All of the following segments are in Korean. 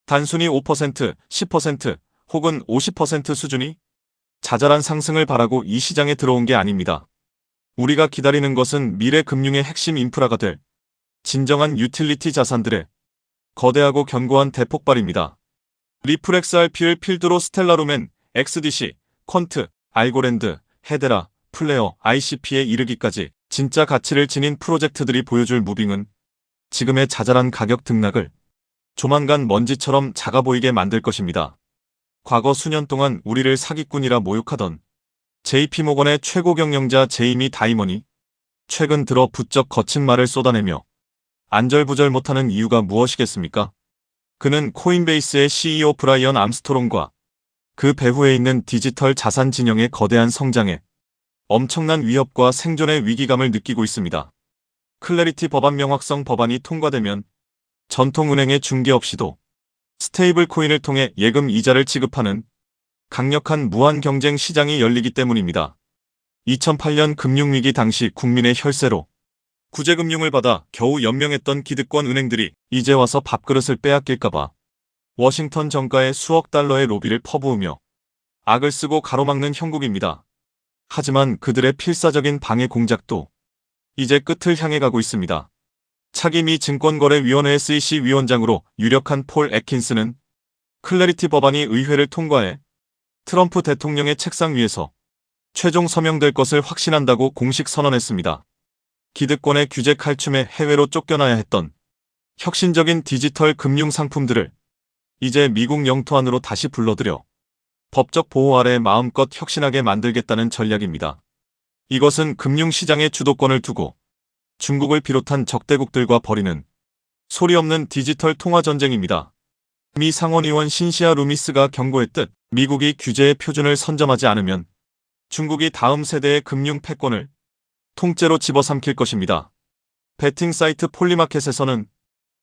단순히 5%, 10% 혹은 50% 수준이 자잘한 상승을 바라고 이 시장에 들어온 게 아닙니다. 우리가 기다리는 것은 미래 금융의 핵심 인프라가 될 진정한 유틸리티 자산들의 거대하고 견고한 대폭발입니다. 리플렉스 RPL 필드로 스텔라루멘, XDC, 퀀트, 알고랜드, 헤데라, 플레어, ICP에 이르기까지 진짜 가치를 지닌 프로젝트들이 보여줄 무빙은 지금의 자잘한 가격 등락을 조만간 먼지처럼 작아 보이게 만들 것입니다. 과거 수년 동안 우리를 사기꾼이라 모욕하던 JP모건의 최고 경영자 제이미 다이먼이 최근 들어 부쩍 거친 말을 쏟아내며 안절부절 못하는 이유가 무엇이겠습니까? 그는 코인베이스의 CEO 브라이언 암스토롱과 그 배후에 있는 디지털 자산 진영의 거대한 성장에 엄청난 위협과 생존의 위기감을 느끼고 있습니다. 클래리티 법안 명확성 법안이 통과되면 전통은행의 중개 없이도 스테이블 코인을 통해 예금 이자를 지급하는 강력한 무한 경쟁 시장이 열리기 때문입니다. 2008년 금융위기 당시 국민의 혈세로 구제금융을 받아 겨우 연명했던 기득권 은행들이 이제 와서 밥그릇을 빼앗길까봐 워싱턴 정가에 수억 달러의 로비를 퍼부으며 악을 쓰고 가로막는 형국입니다. 하지만 그들의 필사적인 방해 공작도 이제 끝을 향해 가고 있습니다. 차기 미 증권거래위원회 SEC 위원장으로 유력한 폴 애킨스는 클래리티 법안이 의회를 통과해 트럼프 대통령의 책상 위에서 최종 서명될 것을 확신한다고 공식 선언했습니다. 기득권의 규제 칼춤에 해외로 쫓겨나야 했던 혁신적인 디지털 금융 상품들을 이제 미국 영토 안으로 다시 불러들여 법적 보호 아래 마음껏 혁신하게 만들겠다는 전략입니다. 이것은 금융시장의 주도권을 두고 중국을 비롯한 적대국들과 벌이는 소리 없는 디지털 통화 전쟁입니다. 미 상원의원 신시아 루미스가 경고했듯 미국이 규제의 표준을 선점하지 않으면 중국이 다음 세대의 금융 패권을 통째로 집어삼킬 것입니다. 베팅 사이트 폴리마켓에서는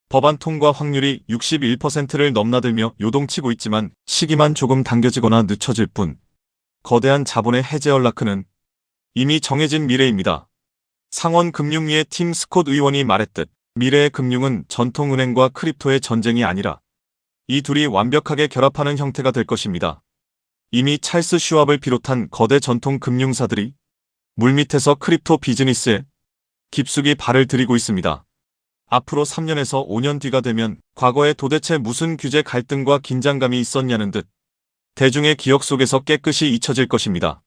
법안 통과 확률이 61%를 넘나들며 요동치고 있지만 시기만 조금 당겨지거나 늦춰질 뿐 거대한 자본의 해제 연락은 이미 정해진 미래입니다. 상원 금융위의 팀 스콧 의원이 말했듯 미래의 금융은 전통은행과 크립토의 전쟁이 아니라 이 둘이 완벽하게 결합하는 형태가 될 것입니다. 이미 찰스 슈왑을 비롯한 거대 전통 금융사들이 물밑에서 크립토 비즈니스에 깊숙이 발을 들이고 있습니다. 앞으로 3년에서 5년 뒤가 되면 과거에 도대체 무슨 규제 갈등과 긴장감이 있었냐는 듯 대중의 기억 속에서 깨끗이 잊혀질 것입니다.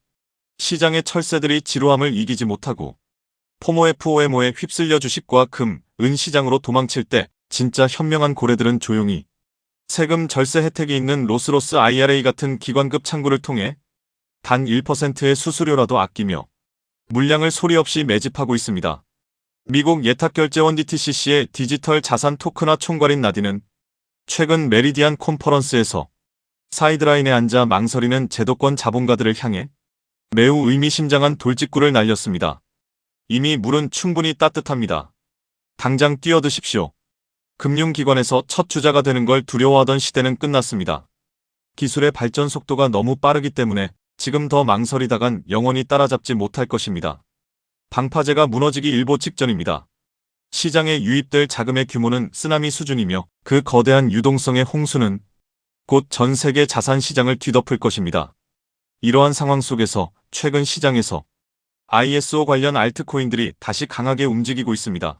시장의 철새들이 지루함을 이기지 못하고 포모FOMO에 휩쓸려 주식과 금, 은 시장으로 도망칠 때 진짜 현명한 고래들은 조용히 세금 절세 혜택이 있는 로스로스 IRA 같은 기관급 창구를 통해 단 1%의 수수료라도 아끼며 물량을 소리 없이 매집하고 있습니다. 미국 예탁결제원 DTCC의 디지털 자산 토크나 총괄인 나디는 최근 메리디안 컨퍼런스에서 사이드라인에 앉아 망설이는 제도권 자본가들을 향해 매우 의미심장한 돌직구를 날렸습니다. 이미 물은 충분히 따뜻합니다. 당장 뛰어드십시오. 금융기관에서 첫 주자가 되는 걸 두려워하던 시대는 끝났습니다. 기술의 발전 속도가 너무 빠르기 때문에 지금 더 망설이다간 영원히 따라잡지 못할 것입니다. 방파제가 무너지기 일보 직전입니다. 시장에 유입될 자금의 규모는 쓰나미 수준이며 그 거대한 유동성의 홍수는 곧 전 세계 자산 시장을 뒤덮을 것입니다. 이러한 상황 속에서 최근 시장에서 ISO 관련 알트코인들이 다시 강하게 움직이고 있습니다.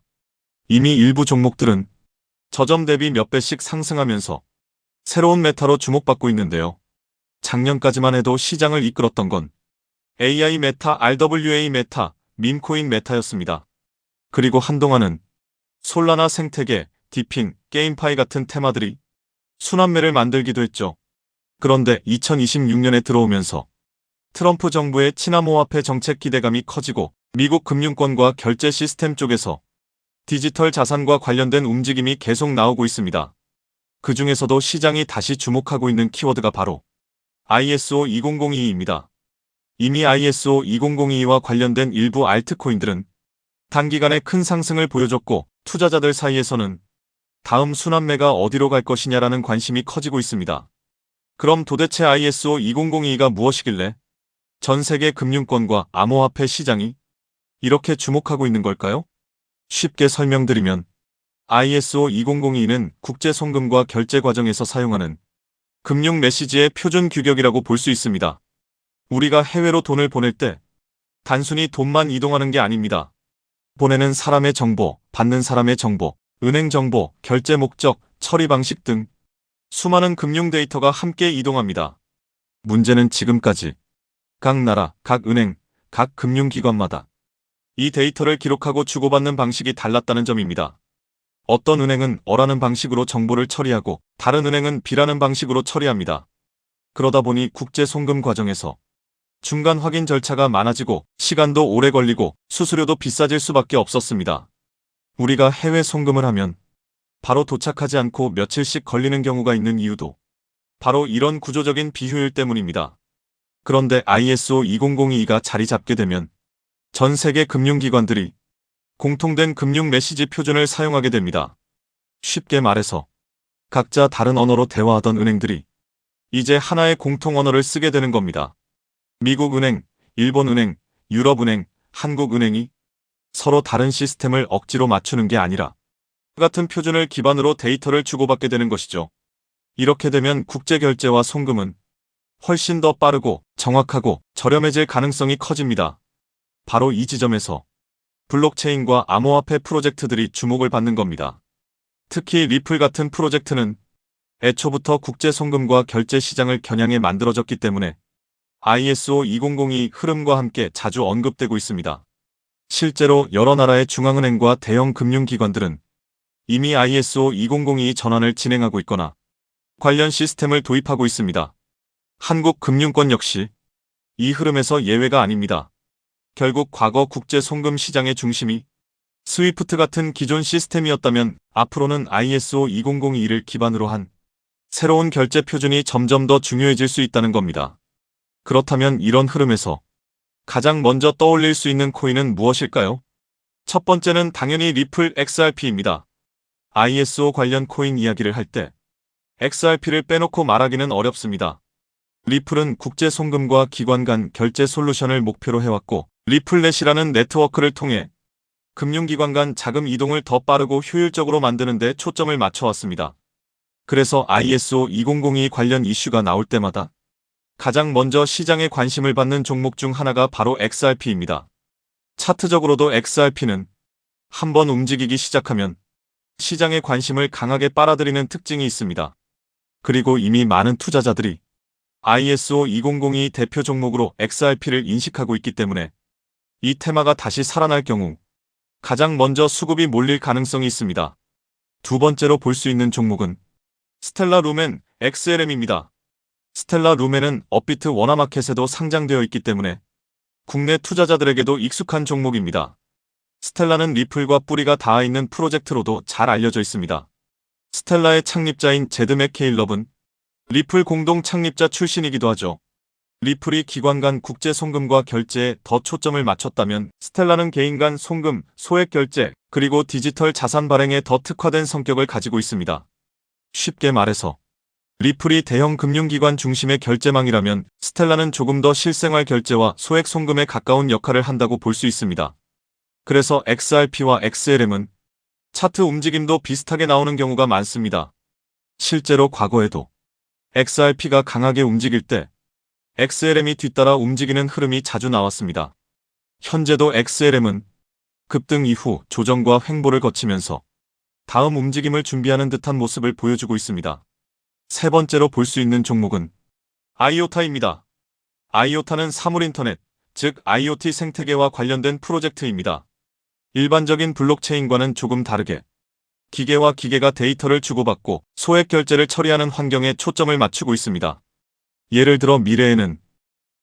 이미 일부 종목들은 저점 대비 몇 배씩 상승하면서 새로운 메타로 주목받고 있는데요. 작년까지만 해도 시장을 이끌었던 건 AI 메타, RWA 메타, 밈코인 메타였습니다. 그리고 한동안은 솔라나 생태계, 디핑, 게임파이 같은 테마들이 순환매를 만들기도 했죠. 그런데 2026년에 들어오면서 트럼프 정부의 친암호화폐 정책 기대감이 커지고 미국 금융권과 결제 시스템 쪽에서 디지털 자산과 관련된 움직임이 계속 나오고 있습니다. 그 중에서도 시장이 다시 주목하고 있는 키워드가 바로 ISO 2002입니다. 이미 ISO 2002와 관련된 일부 알트코인들은 단기간에 큰 상승을 보여줬고 투자자들 사이에서는 다음 순환매가 어디로 갈 것이냐라는 관심이 커지고 있습니다. 그럼 도대체 ISO 2002가 무엇이길래 전 세계 금융권과 암호화폐 시장이 이렇게 주목하고 있는 걸까요? 쉽게 설명드리면 ISO 2002는 국제 송금과 결제 과정에서 사용하는 금융 메시지의 표준 규격이라고 볼 수 있습니다. 우리가 해외로 돈을 보낼 때 단순히 돈만 이동하는 게 아닙니다. 보내는 사람의 정보, 받는 사람의 정보, 은행 정보, 결제 목적, 처리 방식 등 수많은 금융 데이터가 함께 이동합니다. 문제는 지금까지 각 나라, 각 은행, 각 금융기관마다 이 데이터를 기록하고 주고받는 방식이 달랐다는 점입니다. 어떤 은행은 어라는 방식으로 정보를 처리하고 다른 은행은 B라는 방식으로 처리합니다. 그러다 보니 국제 송금 과정에서 중간 확인 절차가 많아지고 시간도 오래 걸리고 수수료도 비싸질 수밖에 없었습니다. 우리가 해외 송금을 하면 바로 도착하지 않고 며칠씩 걸리는 경우가 있는 이유도 바로 이런 구조적인 비효율 때문입니다. 그런데 ISO 2002가 자리 잡게 되면 전 세계 금융기관들이 공통된 금융 메시지 표준을 사용하게 됩니다. 쉽게 말해서 각자 다른 언어로 대화하던 은행들이 이제 하나의 공통 언어를 쓰게 되는 겁니다. 미국은행, 일본은행, 유럽은행, 한국은행이 서로 다른 시스템을 억지로 맞추는 게 아니라 같은 표준을 기반으로 데이터를 주고받게 되는 것이죠. 이렇게 되면 국제결제와 송금은 훨씬 더 빠르고 정확하고 저렴해질 가능성이 커집니다. 바로 이 지점에서 블록체인과 암호화폐 프로젝트들이 주목을 받는 겁니다. 특히 리플 같은 프로젝트는 애초부터 국제 송금과 결제 시장을 겨냥해 만들어졌기 때문에 ISO 2002 흐름과 함께 자주 언급되고 있습니다. 실제로 여러 나라의 중앙은행과 대형 금융기관들은 이미 ISO 2002 전환을 진행하고 있거나 관련 시스템을 도입하고 있습니다. 한국 금융권 역시 이 흐름에서 예외가 아닙니다. 결국 과거 국제 송금 시장의 중심이 스위프트 같은 기존 시스템이었다면 앞으로는 ISO 2002를 기반으로 한 새로운 결제 표준이 점점 더 중요해질 수 있다는 겁니다. 그렇다면 이런 흐름에서 가장 먼저 떠올릴 수 있는 코인은 무엇일까요? 첫 번째는 당연히 리플 XRP입니다. ISO 관련 코인 이야기를 할 때 XRP를 빼놓고 말하기는 어렵습니다. 리플은 국제 송금과 기관 간 결제 솔루션을 목표로 해왔고 리플넷이라는 네트워크를 통해 금융기관 간 자금 이동을 더 빠르고 효율적으로 만드는 데 초점을 맞춰왔습니다. 그래서 ISO 2002 관련 이슈가 나올 때마다 가장 먼저 시장에 관심을 받는 종목 중 하나가 바로 XRP입니다. 차트적으로도 XRP는 한번 움직이기 시작하면 시장의 관심을 강하게 빨아들이는 특징이 있습니다. 그리고 이미 많은 투자자들이 ISO 2002 대표 종목으로 XRP를 인식하고 있기 때문에 이 테마가 다시 살아날 경우 가장 먼저 수급이 몰릴 가능성이 있습니다. 두 번째로 볼 수 있는 종목은 스텔라 루멘 XLM입니다. 스텔라 루멘은 업비트 워너마켓에도 상장되어 있기 때문에 국내 투자자들에게도 익숙한 종목입니다. 스텔라는 리플과 뿌리가 닿아 있는 프로젝트로도 잘 알려져 있습니다. 스텔라의 창립자인 제드 맥케일럽은 리플 공동 창립자 출신이기도 하죠. 리플이 기관 간 국제 송금과 결제에 더 초점을 맞췄다면 스텔라는 개인 간 송금, 소액 결제, 그리고 디지털 자산 발행에 더 특화된 성격을 가지고 있습니다. 쉽게 말해서 리플이 대형 금융기관 중심의 결제망이라면 스텔라는 조금 더 실생활 결제와 소액 송금에 가까운 역할을 한다고 볼 수 있습니다. 그래서 XRP와 XLM은 차트 움직임도 비슷하게 나오는 경우가 많습니다. 실제로 과거에도 XRP가 강하게 움직일 때 XLM이 뒤따라 움직이는 흐름이 자주 나왔습니다. 현재도 XLM은 급등 이후 조정과 횡보를 거치면서 다음 움직임을 준비하는 듯한 모습을 보여주고 있습니다. 세 번째로 볼 수 있는 종목은 아이오타입니다. 아이오타는 사물인터넷, 즉 IoT 생태계와 관련된 프로젝트입니다. 일반적인 블록체인과는 조금 다르게 기계와 기계가 데이터를 주고받고 소액 결제를 처리하는 환경에 초점을 맞추고 있습니다. 예를 들어 미래에는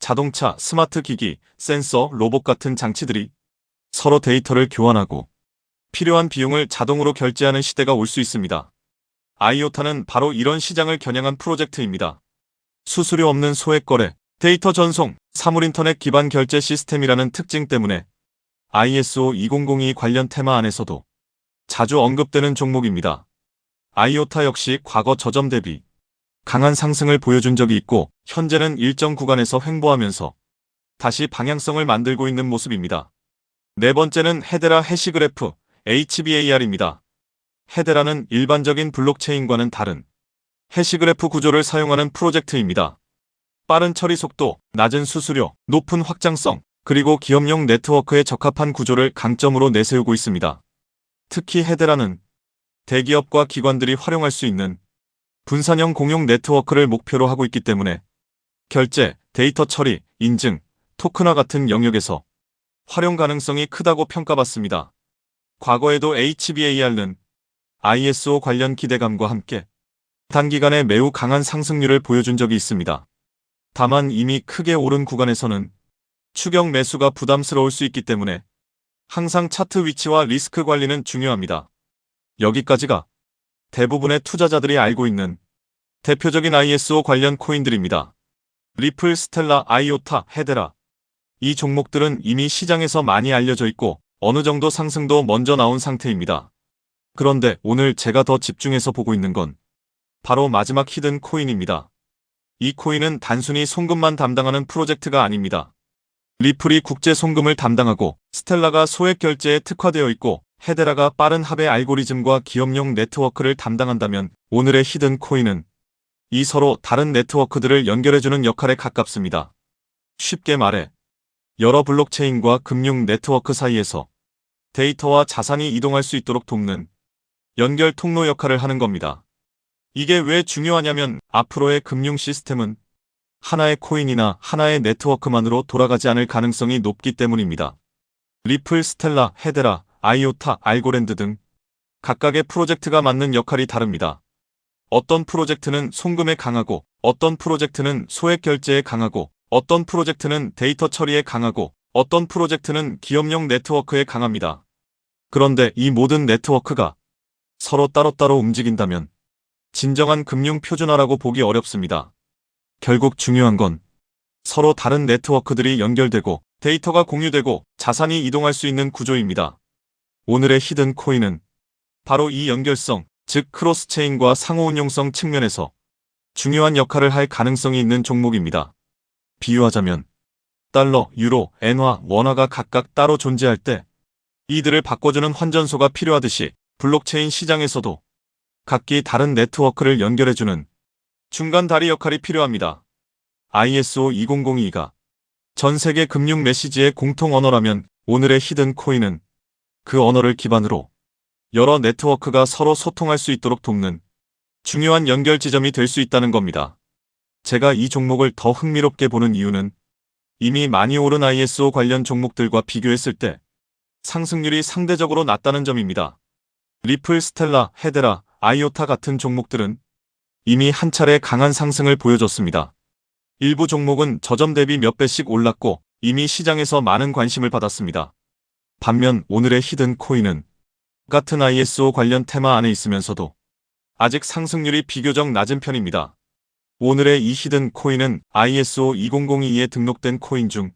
자동차, 스마트 기기, 센서, 로봇 같은 장치들이 서로 데이터를 교환하고 필요한 비용을 자동으로 결제하는 시대가 올 수 있습니다. 아이오타는 바로 이런 시장을 겨냥한 프로젝트입니다. 수수료 없는 소액 거래, 데이터 전송, 사물인터넷 기반 결제 시스템이라는 특징 때문에 ISO 2002 관련 테마 안에서도 자주 언급되는 종목입니다. 아이오타 역시 과거 저점 대비 강한 상승을 보여준 적이 있고 현재는 일정 구간에서 횡보하면서 다시 방향성을 만들고 있는 모습입니다. 네 번째는 헤데라 해시그래프 HBAR입니다. 헤데라는 일반적인 블록체인과는 다른 해시그래프 구조를 사용하는 프로젝트입니다. 빠른 처리 속도, 낮은 수수료, 높은 확장성, 그리고 기업용 네트워크에 적합한 구조를 강점으로 내세우고 있습니다. 특히 헤데라는 대기업과 기관들이 활용할 수 있는 분산형 공용 네트워크를 목표로 하고 있기 때문에 결제, 데이터 처리, 인증, 토큰화 같은 영역에서 활용 가능성이 크다고 평가받습니다. 과거에도 HBAR는 ISO 관련 기대감과 함께 단기간에 매우 강한 상승률을 보여준 적이 있습니다. 다만 이미 크게 오른 구간에서는 추격 매수가 부담스러울 수 있기 때문에 항상 차트 위치와 리스크 관리는 중요합니다. 여기까지가 대부분의 투자자들이 알고 있는 대표적인 ISO 관련 코인들입니다. 리플, 스텔라, 아이오타, 헤데라. 이 종목들은 이미 시장에서 많이 알려져 있고 어느 정도 상승도 먼저 나온 상태입니다. 그런데 오늘 제가 더 집중해서 보고 있는 건 바로 마지막 히든 코인입니다. 이 코인은 단순히 송금만 담당하는 프로젝트가 아닙니다. 리플이 국제 송금을 담당하고 스텔라가 소액 결제에 특화되어 있고 헤데라가 빠른 합의 알고리즘과 기업용 네트워크를 담당한다면 오늘의 히든 코인은 이 서로 다른 네트워크들을 연결해주는 역할에 가깝습니다. 쉽게 말해 여러 블록체인과 금융 네트워크 사이에서 데이터와 자산이 이동할 수 있도록 돕는 연결 통로 역할을 하는 겁니다. 이게 왜 중요하냐면 앞으로의 금융 시스템은 하나의 코인이나 하나의 네트워크만으로 돌아가지 않을 가능성이 높기 때문입니다. 리플, 스텔라, 헤데라, 아이오타, 알고랜드 등 각각의 프로젝트가 맡는 역할이 다릅니다. 어떤 프로젝트는 송금에 강하고 어떤 프로젝트는 소액 결제에 강하고 어떤 프로젝트는 데이터 처리에 강하고 어떤 프로젝트는 기업용 네트워크에 강합니다. 그런데 이 모든 네트워크가 서로 따로따로 움직인다면 진정한 금융 표준화라고 보기 어렵습니다. 결국 중요한 건 서로 다른 네트워크들이 연결되고 데이터가 공유되고 자산이 이동할 수 있는 구조입니다. 오늘의 히든 코인은 바로 이 연결성, 즉 크로스체인과 상호운용성 측면에서 중요한 역할을 할 가능성이 있는 종목입니다. 비유하자면 달러, 유로, 엔화, 원화가 각각 따로 존재할 때 이들을 바꿔주는 환전소가 필요하듯이 블록체인 시장에서도 각기 다른 네트워크를 연결해주는 중간 다리 역할이 필요합니다. ISO 2002가 전 세계 금융 메시지의 공통 언어라면 오늘의 히든 코인은 그 언어를 기반으로 여러 네트워크가 서로 소통할 수 있도록 돕는 중요한 연결 지점이 될 수 있다는 겁니다. 제가 이 종목을 더 흥미롭게 보는 이유는 이미 많이 오른 ISO 관련 종목들과 비교했을 때 상승률이 상대적으로 낮다는 점입니다. 리플, 스텔라, 헤데라, 아이오타 같은 종목들은 이미 한 차례 강한 상승을 보여줬습니다. 일부 종목은 저점 대비 몇 배씩 올랐고 이미 시장에서 많은 관심을 받았습니다. 반면 오늘의 히든 코인은 같은 ISO 관련 테마 안에 있으면서도 아직 상승률이 비교적 낮은 편입니다. 오늘의 이 히든 코인은 ISO 2002에 등록된 코인 중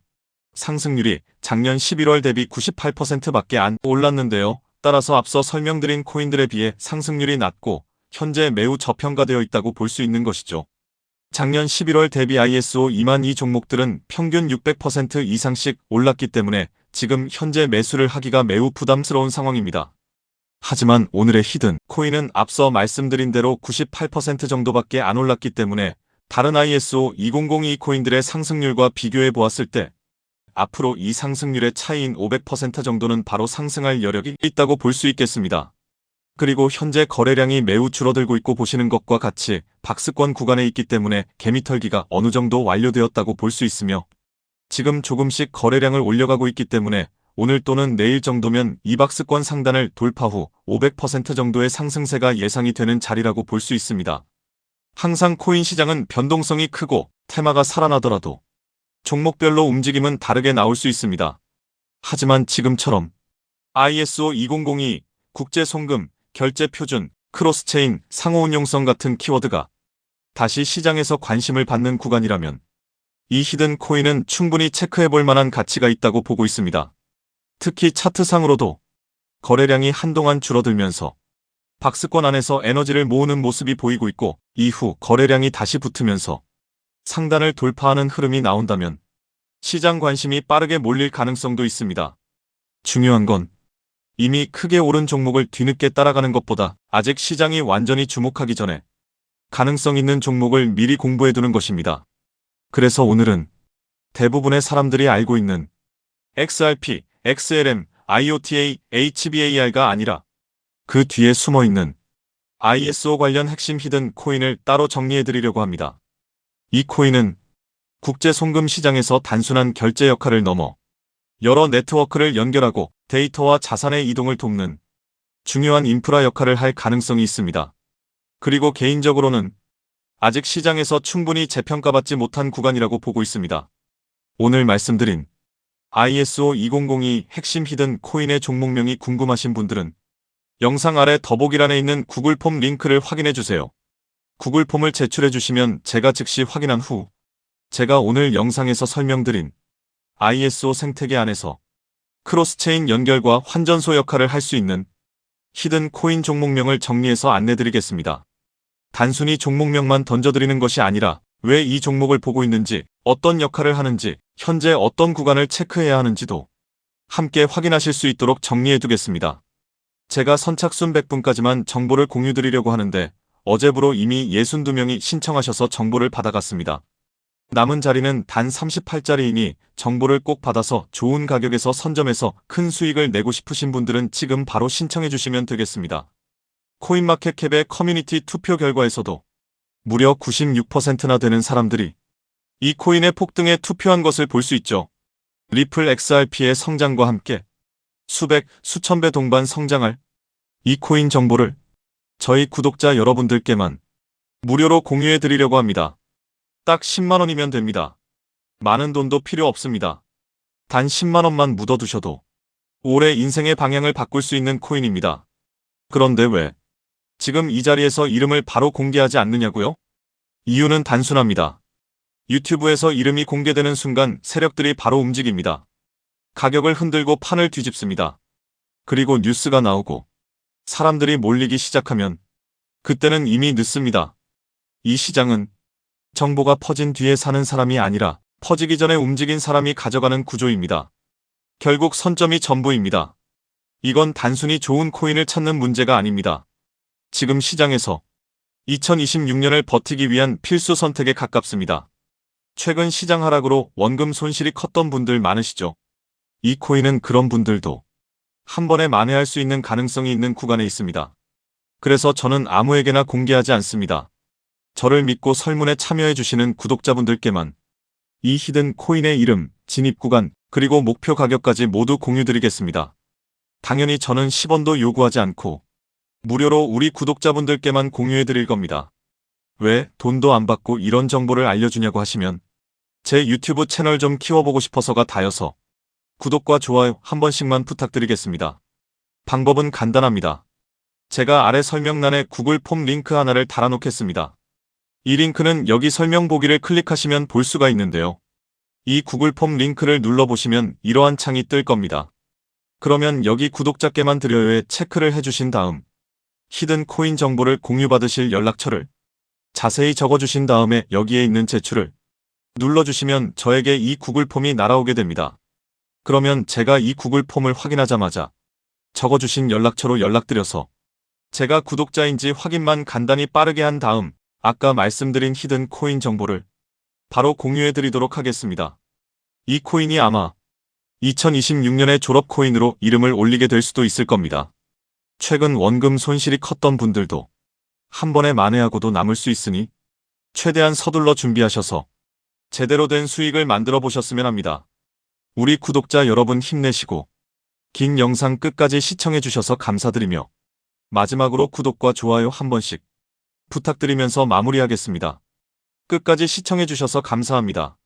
상승률이 작년 11월 대비 98%밖에 안 올랐는데요. 따라서 앞서 설명드린 코인들에 비해 상승률이 낮고 현재 매우 저평가되어 있다고 볼 수 있는 것이죠. 작년 11월 대비 ISO 2만 이 종목들은 평균 600% 이상씩 올랐기 때문에 지금 현재 매수를 하기가 매우 부담스러운 상황입니다. 하지만 오늘의 히든 코인은 앞서 말씀드린 대로 98% 정도밖에 안 올랐기 때문에 다른 ISO 2002 코인들의 상승률과 비교해 보았을 때 앞으로 이 상승률의 차이인 500% 정도는 바로 상승할 여력이 있다고 볼 수 있겠습니다. 그리고 현재 거래량이 매우 줄어들고 있고 보시는 것과 같이 박스권 구간에 있기 때문에 개미털기가 어느 정도 완료되었다고 볼 수 있으며 지금 조금씩 거래량을 올려가고 있기 때문에 오늘 또는 내일 정도면 이 박스권 상단을 돌파 후 500% 정도의 상승세가 예상이 되는 자리라고 볼 수 있습니다. 항상 코인 시장은 변동성이 크고 테마가 살아나더라도 종목별로 움직임은 다르게 나올 수 있습니다. 하지만 지금처럼 ISO 2002, 국제송금, 결제표준, 크로스체인, 상호운용성 같은 키워드가 다시 시장에서 관심을 받는 구간이라면 이 히든 코인은 충분히 체크해볼 만한 가치가 있다고 보고 있습니다. 특히 차트상으로도 거래량이 한동안 줄어들면서 박스권 안에서 에너지를 모으는 모습이 보이고 있고 이후 거래량이 다시 붙으면서 상단을 돌파하는 흐름이 나온다면 시장 관심이 빠르게 몰릴 가능성도 있습니다. 중요한 건 이미 크게 오른 종목을 뒤늦게 따라가는 것보다 아직 시장이 완전히 주목하기 전에 가능성 있는 종목을 미리 공부해두는 것입니다. 그래서 오늘은 대부분의 사람들이 알고 있는 XRP, XLM, IOTA, HBAR가 아니라 그 뒤에 숨어있는 ISO 관련 핵심 히든 코인을 따로 정리해드리려고 합니다. 이 코인은 국제 송금 시장에서 단순한 결제 역할을 넘어 여러 네트워크를 연결하고 데이터와 자산의 이동을 돕는 중요한 인프라 역할을 할 가능성이 있습니다. 그리고 개인적으로는 아직 시장에서 충분히 재평가받지 못한 구간이라고 보고 있습니다. 오늘 말씀드린 ISO 2002 핵심 히든 코인의 종목명이 궁금하신 분들은 영상 아래 더보기란에 있는 구글 폼 링크를 확인해 주세요. 구글 폼을 제출해 주시면 제가 즉시 확인한 후 제가 오늘 영상에서 설명드린 ISO 생태계 안에서 크로스체인 연결과 환전소 역할을 할 수 있는 히든 코인 종목명을 정리해서 안내드리겠습니다. 단순히 종목명만 던져드리는 것이 아니라 왜 이 종목을 보고 있는지, 어떤 역할을 하는지, 현재 어떤 구간을 체크해야 하는지도 함께 확인하실 수 있도록 정리해두겠습니다. 제가 선착순 100분까지만 정보를 공유드리려고 하는데 어제부로 이미 62명이 신청하셔서 정보를 받아갔습니다. 남은 자리는 단 38자리이니 정보를 꼭 받아서 좋은 가격에서 선점해서 큰 수익을 내고 싶으신 분들은 지금 바로 신청해 주시면 되겠습니다. 코인마켓캡의 커뮤니티 투표 결과에서도 무려 96%나 되는 사람들이 이 코인의 폭등에 투표한 것을 볼 수 있죠. 리플 XRP의 성장과 함께 수백, 수천 배 동반 성장할 이 코인 정보를 저희 구독자 여러분들께만 무료로 공유해 드리려고 합니다. 딱 10만원이면 됩니다. 많은 돈도 필요 없습니다. 단 10만원만 묻어두셔도 올해 인생의 방향을 바꿀 수 있는 코인입니다. 그런데 왜 지금 이 자리에서 이름을 바로 공개하지 않느냐고요? 이유는 단순합니다. 유튜브에서 이름이 공개되는 순간 세력들이 바로 움직입니다. 가격을 흔들고 판을 뒤집습니다. 그리고 뉴스가 나오고 사람들이 몰리기 시작하면 그때는 이미 늦습니다. 이 시장은 정보가 퍼진 뒤에 사는 사람이 아니라 퍼지기 전에 움직인 사람이 가져가는 구조입니다. 결국 선점이 전부입니다. 이건 단순히 좋은 코인을 찾는 문제가 아닙니다. 지금 시장에서 2026년을 버티기 위한 필수 선택에 가깝습니다. 최근 시장 하락으로 원금 손실이 컸던 분들 많으시죠? 이 코인은 그런 분들도 한 번에 만회할 수 있는 가능성이 있는 구간에 있습니다. 그래서 저는 아무에게나 공개하지 않습니다. 저를 믿고 설문에 참여해 주시는 구독자분들께만 이 히든 코인의 이름, 진입 구간, 그리고 목표 가격까지 모두 공유드리겠습니다. 당연히 저는 10원도 요구하지 않고 무료로 우리 구독자분들께만 공유해 드릴 겁니다. 왜 돈도 안 받고 이런 정보를 알려주냐고 하시면 제 유튜브 채널 좀 키워보고 싶어서가 다여서 구독과 좋아요 한 번씩만 부탁드리겠습니다. 방법은 간단합니다. 제가 아래 설명란에 구글 폼 링크 하나를 달아놓겠습니다. 이 링크는 여기 설명 보기를 클릭하시면 볼 수가 있는데요. 이 구글 폼 링크를 눌러보시면 이러한 창이 뜰 겁니다. 그러면 여기 구독자께만 드려요에 체크를 해주신 다음 히든 코인 정보를 공유받으실 연락처를 자세히 적어주신 다음에 여기에 있는 제출을 눌러주시면 저에게 이 구글 폼이 날아오게 됩니다. 그러면 제가 이 구글 폼을 확인하자마자 적어주신 연락처로 연락드려서 제가 구독자인지 확인만 간단히 빠르게 한 다음 아까 말씀드린 히든 코인 정보를 바로 공유해드리도록 하겠습니다. 이 코인이 아마 2026년의 졸업 코인으로 이름을 올리게 될 수도 있을 겁니다. 최근 원금 손실이 컸던 분들도 한 번에 만회하고도 남을 수 있으니 최대한 서둘러 준비하셔서 제대로 된 수익을 만들어 보셨으면 합니다. 우리 구독자 여러분 힘내시고 긴 영상 끝까지 시청해 주셔서 감사드리며 마지막으로 구독과 좋아요 한 번씩 부탁드리면서 마무리하겠습니다. 끝까지 시청해 주셔서 감사합니다.